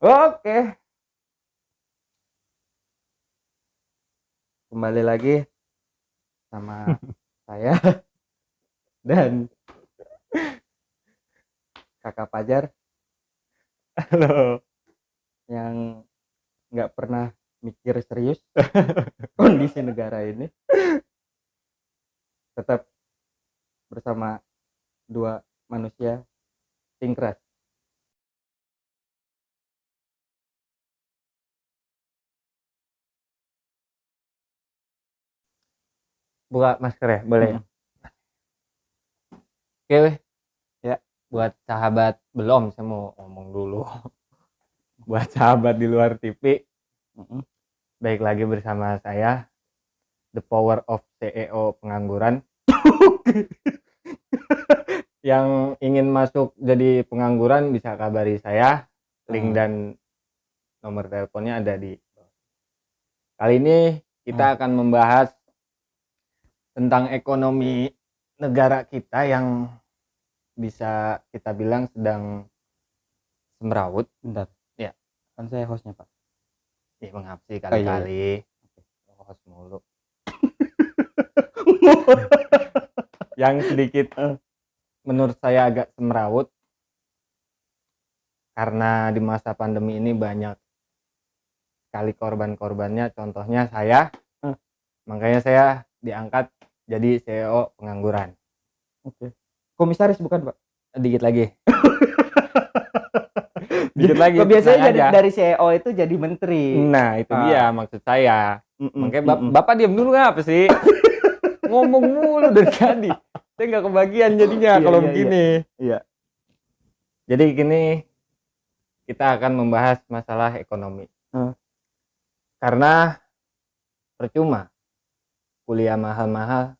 Oke, kembali lagi sama saya dan Kakak Fajar Halo. yang nggak pernah mikir serius kondisi negara ini. Tetap bersama dua manusia singkras. Buka masker ya, boleh ya? Oke, weh. Ya. Buat sahabat belum, saya mau ngomong dulu. Buat sahabat di luar TV, baik lagi bersama saya, The Power of CEO Pengangguran. Yang ingin masuk jadi pengangguran bisa kabari saya. Link dan nomor teleponnya ada di bawah. Kali ini kita akan membahas tentang ekonomi negara kita yang bisa kita bilang sedang semrawut. Bentar. Ya. Kan saya hostnya, Pak. Ih, mengapa sih kali-kali host mulu. Yang sedikit menurut saya agak semrawut karena di masa pandemi ini banyak sekali korban-korbannya, contohnya saya. Makanya saya diangkat jadi CEO pengangguran. Oke. Komisaris bukan, Pak? Dikit lagi. Dikit lagi. Kok biasanya dari CEO itu jadi menteri. Nah, itu dia maksud saya. Makanya Bapak diam dulu apa sih? Ngomong mulu dari tadi. Saya nggak kebagian jadinya kalau begini. Iya. Jadi gini, kita akan membahas masalah ekonomi. Karena percuma kuliah mahal-mahal,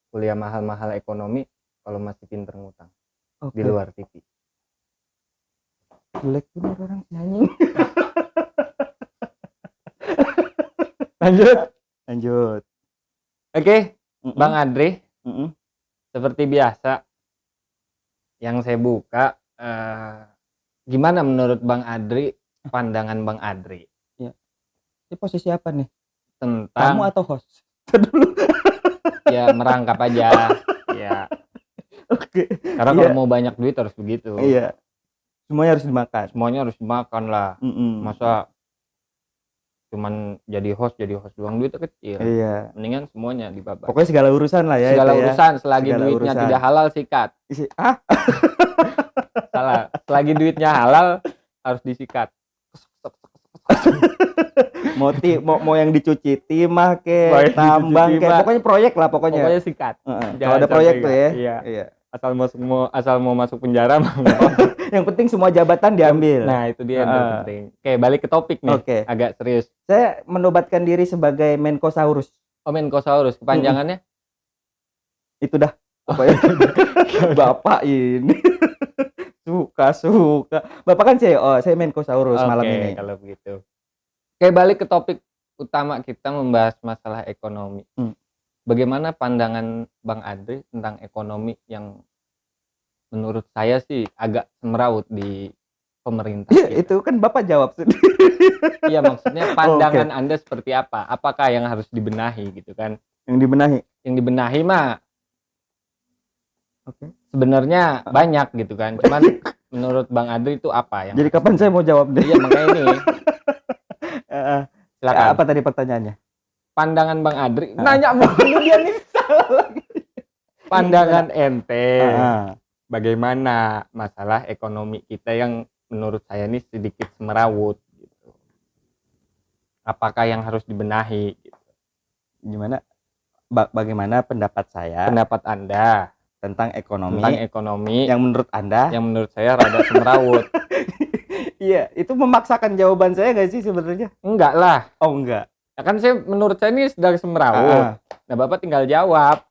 kuliah mahal-mahal ekonomi kalau masih pinter ngutang di luar TV. Jelek bener orang nyanyi. Lanjut. Oke, Bang Adri. Seperti biasa yang saya buka, gimana menurut Bang Adri, pandangan Bang Adri? Ya. Ini posisi apa nih? Tentang kamu atau host? Dulu. Ya merangkap aja. Ya. Oke. Karena kalau mau banyak duit harus begitu. Iya. Semuanya harus dimakan. Semuanya harus dimakan lah. Masa cuman jadi host doang, duitnya kecil. Iya. Mendingan semuanya dibabat. Pokoknya segala urusan lah ya. Segala urusan selagi segala duitnya urusan. tidak halal sikat. Salah. Selagi duitnya halal harus disikat. mau yang dicuci timah ke tambang ke, pokoknya proyek lah pokoknya sikat. Kalau ada proyek tuh ya. Iya. Asal mau masuk penjara mah. Yang penting semua jabatan diambil. Nah, itu dia yang penting. Oke, balik ke topik nih. Oke. Agak serius. Saya menobatkan diri sebagai Menkosaurus. Oh, Menkosaurus. Kepanjangannya? Itu dah. Pokoknya Bapak ini suka. Bapak kan CEO, saya Menkosaurus malam ini. Oke, kalau begitu. Oke, balik ke topik utama kita membahas masalah ekonomi. Bagaimana pandangan Bang Adri tentang ekonomi yang menurut saya sih agak semrawut di pemerintah kita? Itu kan Bapak jawab sendiri. Iya, maksudnya pandangan Anda seperti apa? Apakah yang harus dibenahi gitu kan? Yang dibenahi? Yang dibenahi mah sebenarnya banyak gitu kan. Cuman menurut Bang Adri itu apa yang? Jadi kapan saya mau jawab deh? Iya, makanya ini. Silakan. Apa tadi pertanyaannya? Pandangan Bang Adri. Nanya mulu dia nih, salah lagi. Pandangan ente. Bagaimana masalah ekonomi kita yang menurut saya ini sedikit semerawut gitu. Apakah yang harus dibenahi gitu? Gimana? Bagaimana pendapat saya? Pendapat Anda tentang ekonomi yang menurut Anda? Yang menurut saya rada semerawut. Iya, itu memaksakan jawaban saya nggak sih sebenarnya? Enggak lah. Oh, enggak. Ya kan saya menurut saya ini sedang semerawut. Nah, Bapak tinggal jawab.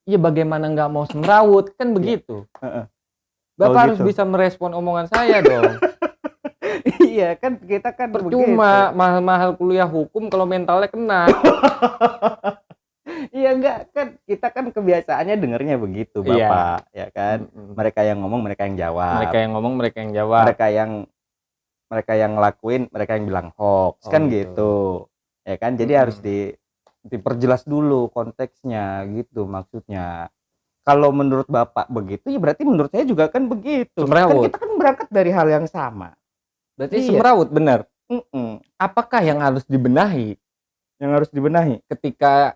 Iya, bagaimana nggak mau semerawut kan begitu. Bapak harus bisa merespon omongan saya dong. Iya kan, kita kan percuma mahal-mahal kuliah hukum kalau mentalnya kena. Iya enggak kan kita kan kebiasaannya dengernya begitu Iya. Bapak, ya kan. Mereka yang ngomong, mereka yang jawab. Mereka yang ngomong, mereka yang jawab. Mereka yang ngelakuin, mereka yang bilang hoax, Oh, kan gitu. gitu. Ya kan? Jadi harus diperjelas dulu konteksnya gitu maksudnya. Kalau menurut Bapak begitu, ya berarti menurut saya juga kan begitu. Kan Semrawut. kita kan berangkat dari hal yang sama. Berarti Iya. semrawut benar. Mm-mm. Apakah yang harus dibenahi Yang harus dibenahi ketika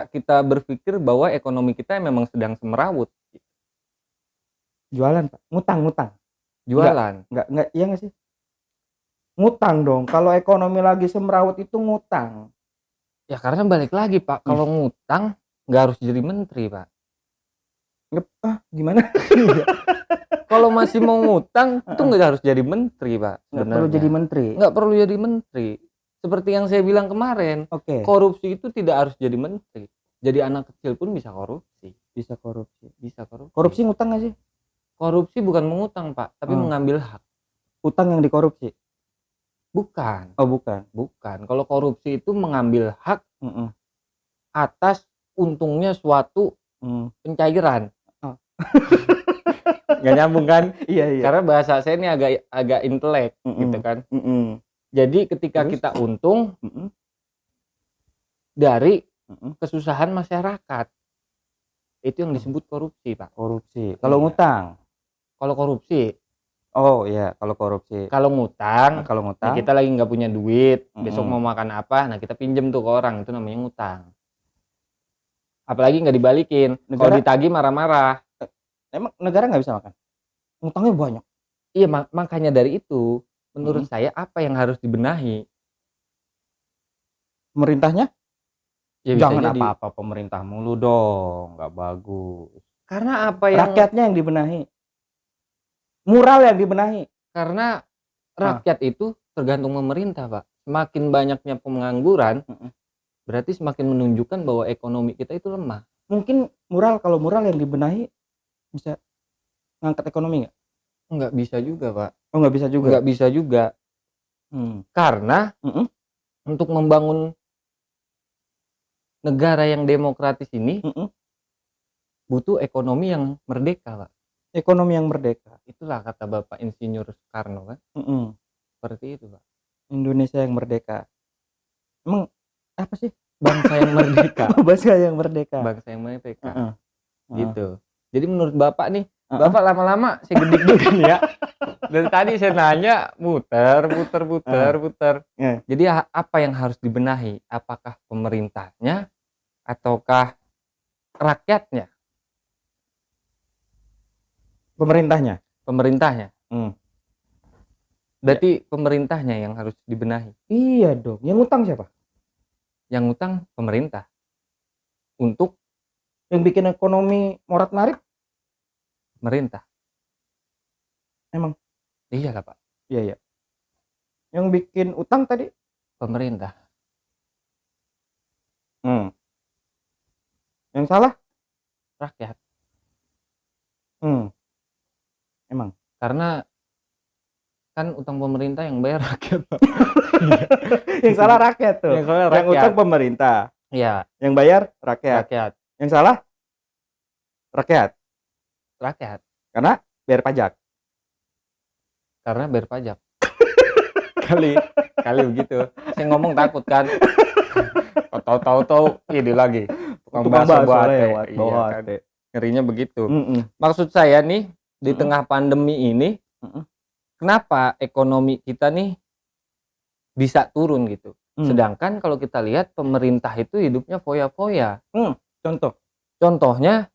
kita berpikir bahwa ekonomi kita memang sedang semrawut? jualan, Pak. Ngutang. Jualan. Enggak, iya nggak sih? Ngutang dong. Kalau ekonomi lagi semrawut itu ngutang. Ya karena balik lagi Pak, kalau ngutang nggak harus jadi menteri Pak. Gimana? Kalau masih mau ngutang itu nggak harus jadi menteri Pak. Nggak perlu jadi menteri. Nggak perlu jadi menteri. Seperti yang saya bilang kemarin, Oke. korupsi itu tidak harus jadi menteri. Jadi anak kecil pun bisa korupsi. Bisa korupsi. Korupsi Ngutang nggak sih? Korupsi bukan mengutang Pak, tapi mengambil hak. Utang yang dikorupsi? Bukan. Oh bukan. Kalau korupsi itu mengambil hak atas untungnya suatu pencairan. Nggak nyambung kan? Iya. Karena bahasa saya ini agak intelek gitu kan. Jadi ketika kita untung dari kesusahan masyarakat, itu yang disebut korupsi Pak. Korupsi. Kalau ngutang? Kalau korupsi. Oh iya, kalau korupsi. Kalau ngutang, Nah, kita lagi nggak punya duit, besok mau makan apa, nah kita pinjem tuh ke orang, itu namanya ngutang. Apalagi nggak dibalikin, kalau ditagih marah-marah. Emang negara nggak bisa makan? Ngutangnya banyak. Iya, makanya dari itu, menurut saya apa yang harus dibenahi? Pemerintahnya? Ya, jangan apa-apa pemerintah mulu dong, nggak bagus. Karena apa yang rakyatnya yang dibenahi, moral yang dibenahi. Karena rakyat itu tergantung pemerintah Pak. Semakin banyaknya pengangguran, berarti semakin menunjukkan bahwa ekonomi kita itu lemah. Mungkin kalau moral yang dibenahi bisa ngangkat ekonomi nggak? Nggak bisa juga Pak. Oh nggak bisa juga. Nggak bisa juga. Karena untuk membangun negara yang demokratis ini butuh ekonomi yang merdeka Pak. Ekonomi yang merdeka. Itulah kata Bapak Insinyur Soekarno kan. Seperti itu Pak. Indonesia yang merdeka. Emang apa sih? Bangsa yang merdeka. Bangsa yang merdeka. Bangsa yang merdeka. Gitu. Jadi menurut Bapak nih, Bapak lama-lama saya gedik dulu nih ya. Dari tadi saya nanya muter. Jadi apa yang harus dibenahi? Apakah pemerintahnya ataukah rakyatnya? Pemerintahnya. Berarti pemerintahnya yang harus dibenahi. Iya dong. Yang ngutang siapa? Yang ngutang pemerintah. Untuk yang bikin ekonomi morat-marit pemerintah. Emang? Iya lah Pak. Iya. Yang bikin utang tadi pemerintah. Yang salah rakyat. Emang? Karena kan utang pemerintah yang bayar rakyat Pak. Yang salah rakyat tuh. Yang utang pemerintah. Iya. Yang bayar rakyat. Yang salah rakyat. Karena bayar pajak. Kali begitu. Saya ngomong takut kan. Tahu-tahu ini lagi. Tukang bakso lewat. Iya, kan. Ngerinya begitu. Maksud saya nih di tengah pandemi ini, kenapa ekonomi kita nih bisa turun gitu? Sedangkan kalau kita lihat pemerintah itu hidupnya foya-foya. Contohnya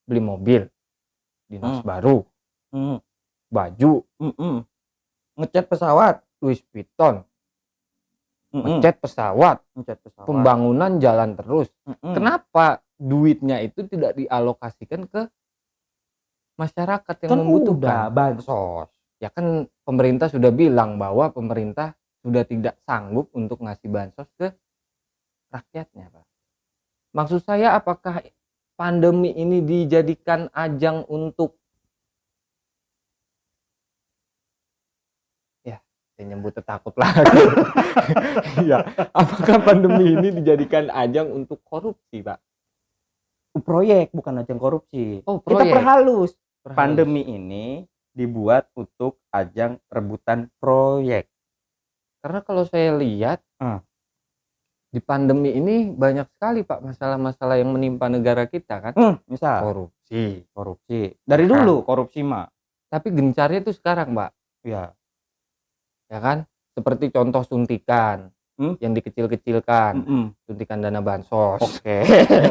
beli mobil, dinas baru, baju, ngecat pesawat, Louis Vuitton, ngecat pesawat, pembangunan jalan terus. Kenapa duitnya itu tidak dialokasikan ke masyarakat yang membutuhkan? Bansos. Ya kan pemerintah sudah bilang bahwa pemerintah sudah tidak sanggup untuk ngasih bansos ke rakyatnya Pak. Maksud saya apakah pandemi ini dijadikan ajang untuk saya nyebut takut lagi. Iya, apakah pandemi ini dijadikan ajang untuk korupsi, Pak? Proyek bukan ajang korupsi. Oh, Kita proyek. perhalus. Perhalus. Pandemi ini dibuat untuk ajang rebutan proyek. Karena kalau saya lihat di pandemi ini banyak sekali, Pak, masalah-masalah yang menimpa negara kita kan. Misal Korupsi. dari dulu korupsi mah. Tapi gencarnya itu sekarang, Pak. Iya. Ya kan? Seperti contoh suntikan yang dikecil-kecilkan, suntikan dana bansos. Oke.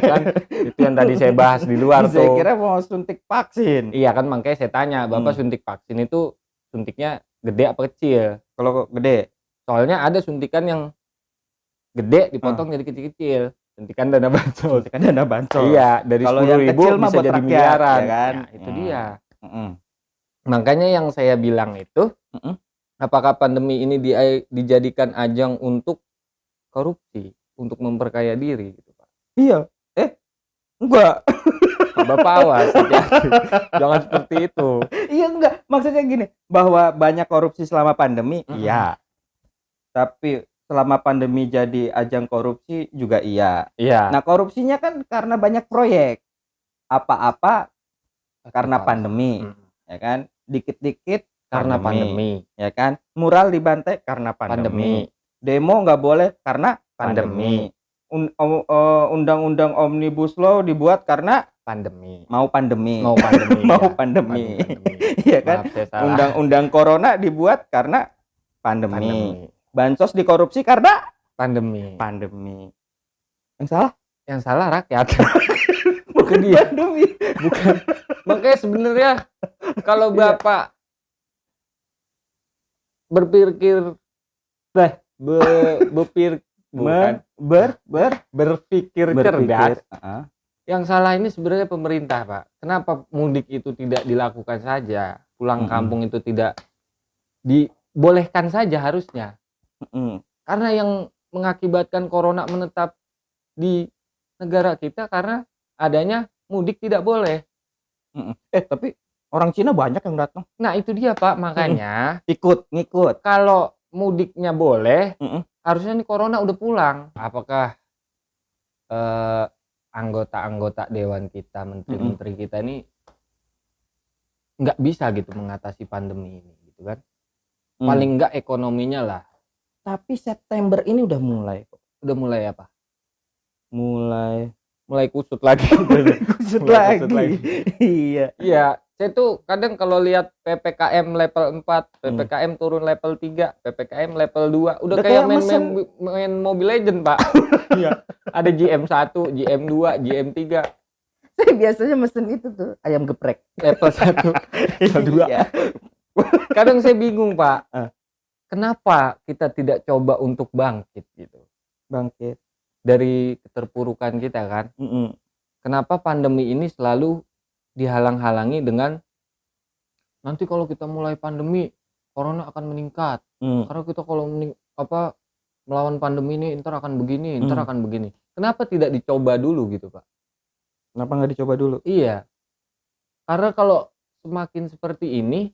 Kan itu yang tadi saya bahas di luar Saya tuh. kira mau suntik vaksin. Iya kan, makanya saya tanya, Bapak suntik vaksin itu suntiknya gede apa kecil? Kalau gede, Soalnya ada suntikan yang gede dipotong jadi kecil-kecil, suntikan dana bansos. suntikan dana bansos. Iya, dari Kalau yang 10.000 kecil mah bisa buat jadi rakyat, miliaran. ya kan? Ya, itu dia. Mm-mm. Makanya yang saya bilang itu, apakah pandemi ini dijadikan ajang untuk korupsi, untuk memperkaya diri gitu, Pak? Iya. Enggak. Bapak awas, hati-hati. Jangan seperti itu. Iya enggak. Maksudnya gini, bahwa banyak korupsi selama pandemi, iya. Tapi selama pandemi jadi ajang korupsi juga iya. Iya. Nah, korupsinya kan karena banyak proyek. Apa-apa karena pandemi, ya kan? Dikit-dikit Karena pandemi, ya kan? Mural dibantai karena pandemi. Demo nggak boleh karena pandemi. Undang-undang Omnibus Law dibuat karena pandemi. mau pandemi. Mau pandemi. Mau pandemi. Iya kan? Maaf, saya salah. Undang-undang Corona dibuat karena pandemi. Bansos dikorupsi karena pandemi. Yang salah? Yang salah rakyat. Bukan dia. Pandemi. Bukan. Makanya sebenarnya kalau Bapak berpikir berpikir cerdas, yang salah ini sebenarnya pemerintah, Pak. Kenapa mudik itu tidak dilakukan saja, pulang kampung itu tidak dibolehkan saja harusnya? Karena yang mengakibatkan corona menetap di negara kita karena adanya mudik tidak boleh. Tapi orang Cina banyak yang datang. Nah itu dia, Pak, makanya ngikut. Kalau mudiknya boleh, harusnya nih corona udah pulang. Apakah anggota-anggota dewan kita, menteri-menteri kita ini nggak bisa gitu mengatasi pandemi ini, gitu kan? Paling nggak ekonominya lah. Tapi September ini udah mulai. Udah mulai apa? Mulai kusut lagi. kusut lagi. Iya. Saya tuh kadang kalau lihat PPKM level 4, PPKM turun level 3, PPKM level 2, udah kayak main Mobile Legend, Pak. Iya. Ada GM1, GM2, GM3. Saya biasanya mesen itu tuh, ayam geprek. Level 1, level 2. Iya. Kadang saya bingung, Pak. Kenapa kita tidak coba untuk bangkit gitu? Bangkit dari keterpurukan kita kan? Kenapa pandemi ini selalu dihalang-halangi dengan nanti kalau kita mulai pandemi corona akan meningkat, karena kita kalau melawan pandemi ini ntar akan begini, ntar akan begini. Kenapa tidak dicoba dulu gitu, Pak? Kenapa nggak dicoba dulu? Iya, karena kalau semakin seperti ini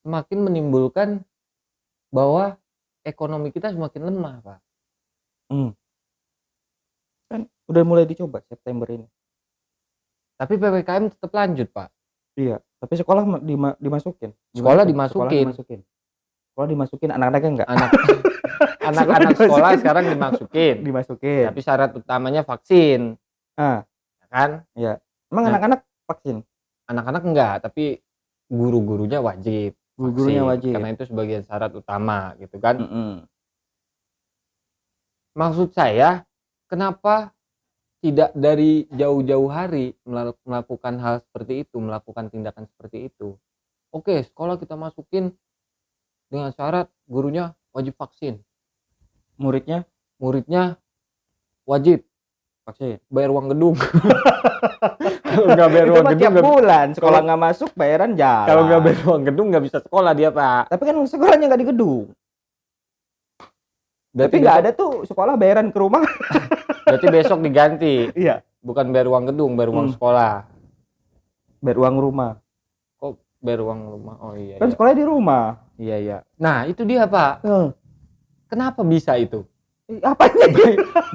semakin menimbulkan bahwa ekonomi kita semakin lemah, Pak. Kan udah mulai dicoba September ini. Tapi PPKM tetap lanjut, Pak. Iya, tapi sekolah dimasukin. Sekolah dimasukin. Sekolah dimasukin, anak-anaknya enggak? Anak-anak sekolah sekarang dimasukin. Dimasukin. Tapi syarat utamanya vaksin. Kan? Iya. Emang anak-anak vaksin? Anak-anak enggak, tapi guru-gurunya wajib. Guru-gurunya wajib. Karena itu sebagai syarat utama, gitu kan? Maksud saya, kenapa tidak dari jauh-jauh hari melakukan hal seperti itu, melakukan tindakan seperti itu? Oke, sekolah kita masukin dengan syarat gurunya wajib vaksin. Muridnya wajib vaksin. Bayar uang gedung. Kalau nggak bayar uang gedung tiap bulan sekolah nggak masuk, bayaran jalan. Kalau nggak bayar uang gedung nggak bisa sekolah dia, Pak. Tapi kan sekolahnya nggak di gedung. Tapi nggak ada tuh sekolah bayaran ke rumah. Berarti besok diganti. Iya. Bukan bayar uang gedung, bayar uang sekolah. Bayar uang rumah. Kok bayar uang rumah. Oh iya. Kan sekolahnya di rumah. Iya. Nah, itu dia, Pak. Kenapa bisa itu? Apanya?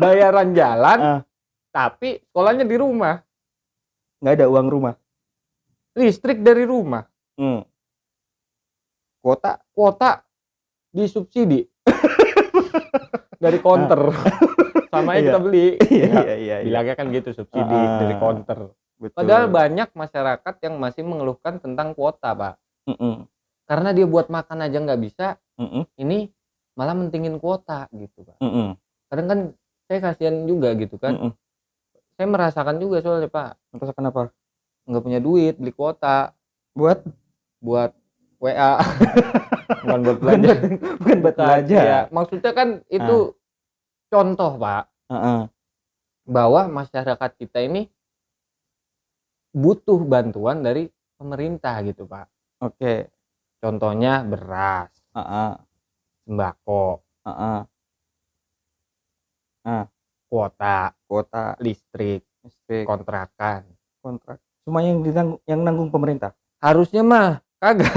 Bayaran jalan, tapi sekolahnya di rumah. Nggak ada uang rumah. Listrik dari rumah. Kuota disubsidi dari konter. Sama yang kita beli. Iya. Bilangnya kan gitu, subsidi dari konter. Betul. Padahal banyak masyarakat yang masih mengeluhkan tentang kuota, Pak. Karena dia buat makan aja nggak bisa. Ini malah mentingin kuota gitu, Pak. Kadang kan saya kasihan juga gitu kan. Saya merasakan juga soalnya, Pak. Merasakan apa? Nggak punya duit beli kuota Buat WA. Bukan buat belajar. Bukan buat belajar. Ya, maksudnya kan itu contoh, Pak. Bahwa masyarakat kita ini butuh bantuan dari pemerintah gitu, Pak. Oke. Contohnya beras, sembako, kuota, listrik, kontrakan, kontrak. Semua yang nanggung pemerintah. Harusnya mah kagak.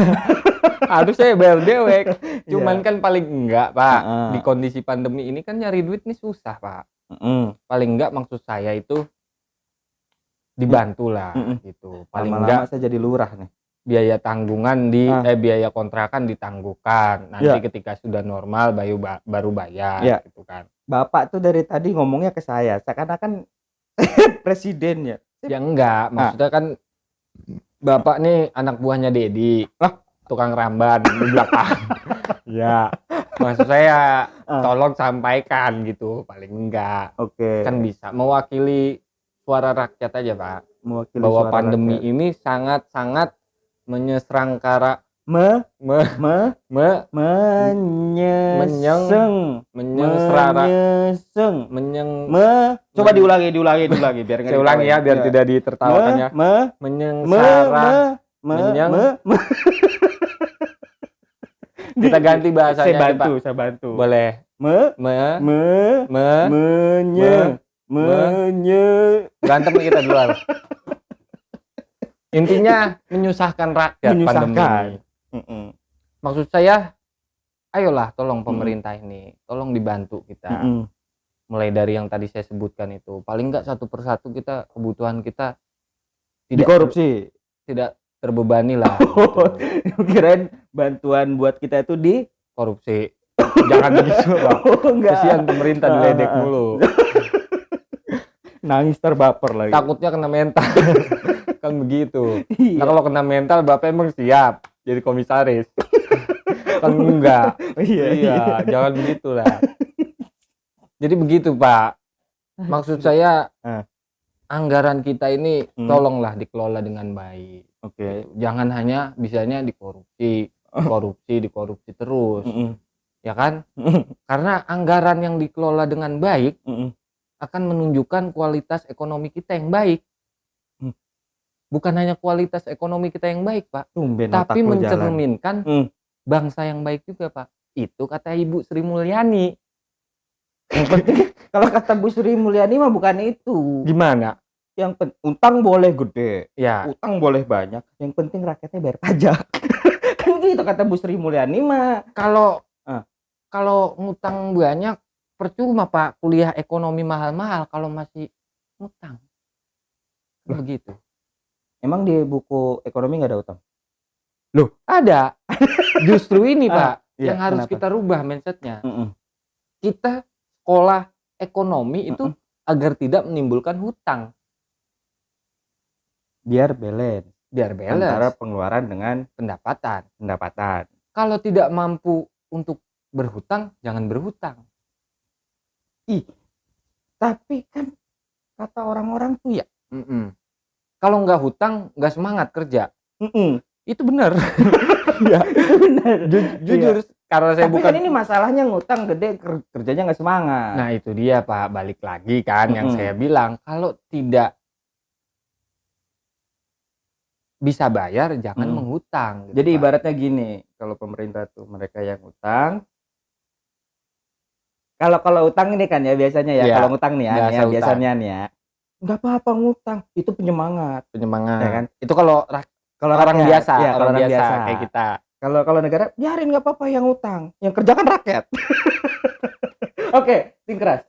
Harusnya bayar dewek. Cuman kan paling enggak, Pak, di kondisi pandemi ini kan nyari duit nih susah, Pak. Paling enggak maksud saya itu dibantu lah gitu. Paling enggak saya jadi lurah nih. Biaya tanggungan biaya kontrakan ditangguhkan. Nanti ketika sudah normal baru bayar gitu kan. Bapak tuh dari tadi ngomongnya ke saya, seakan-akan presidennya. Ya enggak, maksudnya kan Bapak nih anak buahnya Dedi. Tukang ramban di belakang. Ya, maksud saya tolong sampaikan gitu, paling enggak. Oke. Kan bisa mewakili suara rakyat aja, Pak. Mewakili bahwa suara pandemi rakyat. ini sangat-sangat menyeserangkara coba diulangi biar saya ulangi ya biar tidak ditertawakan ya. Menyengsara kita ganti bahasanya. Saya bantu. Boleh. Berantem kita duluan. Intinya menyusahkan rakyat pandemi. Maksud saya, ayolah tolong pemerintah ini, tolong dibantu kita. Mulai dari yang tadi saya sebutkan itu, paling enggak satu persatu kita kebutuhan kita tidak korupsi, tidak terbebani lah. Gitu. Kirain bantuan buat kita itu di korupsi. Jangan begitu, Pak. Kasihan pemerintah diledek mulu. Nangis terbaper lagi. Takutnya kena mental. Kan begitu. Nah kalau kena mental Bapak emang siap jadi komisaris? Kan enggak. Iya, jangan begitulah. Jadi begitu, Pak. Maksud saya anggaran kita ini tolonglah dikelola dengan baik. Oke. Jangan hanya bisanya dikorupsi terus. Ya kan? Karena anggaran yang dikelola dengan baik akan menunjukkan kualitas ekonomi kita yang baik. Bukan hanya kualitas ekonomi kita yang baik, Pak, tapi mencerminkan bangsa yang baik juga, Pak. Itu kata Ibu Sri Mulyani. Yang penting kalau kata Bu Sri Mulyani mah bukan itu. Gimana? Yang utang boleh gede, ya. Utang boleh banyak. Yang penting rakyatnya bayar pajak. Kan gitu kata Bu Sri Mulyani mah. Kalau ngutang banyak percuma, Pak, kuliah ekonomi mahal-mahal kalau masih ngutang. Begitu. Emang di buku ekonomi nggak ada utang? Loh, ada. Justru ini, Pak, iya, yang harus kenapa? kita rubah mindsetnya. Kita sekolah ekonomi itu agar tidak menimbulkan hutang. Biar balance. Antara pengeluaran dengan pendapatan. Kalau tidak mampu untuk berhutang, jangan berhutang. Tapi kan kata orang-orang tuh ya. Kalau nggak hutang, nggak semangat kerja. Itu benar. Ya, benar. Jujur, karena saya bukan. Kan ini masalahnya ngutang gede, kerjanya nggak semangat. Nah itu dia, Pak. Balik lagi kan yang saya bilang, kalau tidak bisa bayar, jangan menghutang. Gitu, jadi Pak, ibaratnya gini, kalau pemerintah tuh mereka yang utang. Kalau utang ini kan ya biasanya ya, kalau ngutang nih ya biasanya nih ya. Nggak apa-apa ngutang, itu penyemangat ya kan. Itu kalau Kalau orang rakyat, biasa, ya, kalau orang biasa kayak kita. Kalau negara biarin nggak apa-apa yang utang, yang kerja kan rakyat. Oke, Singkras.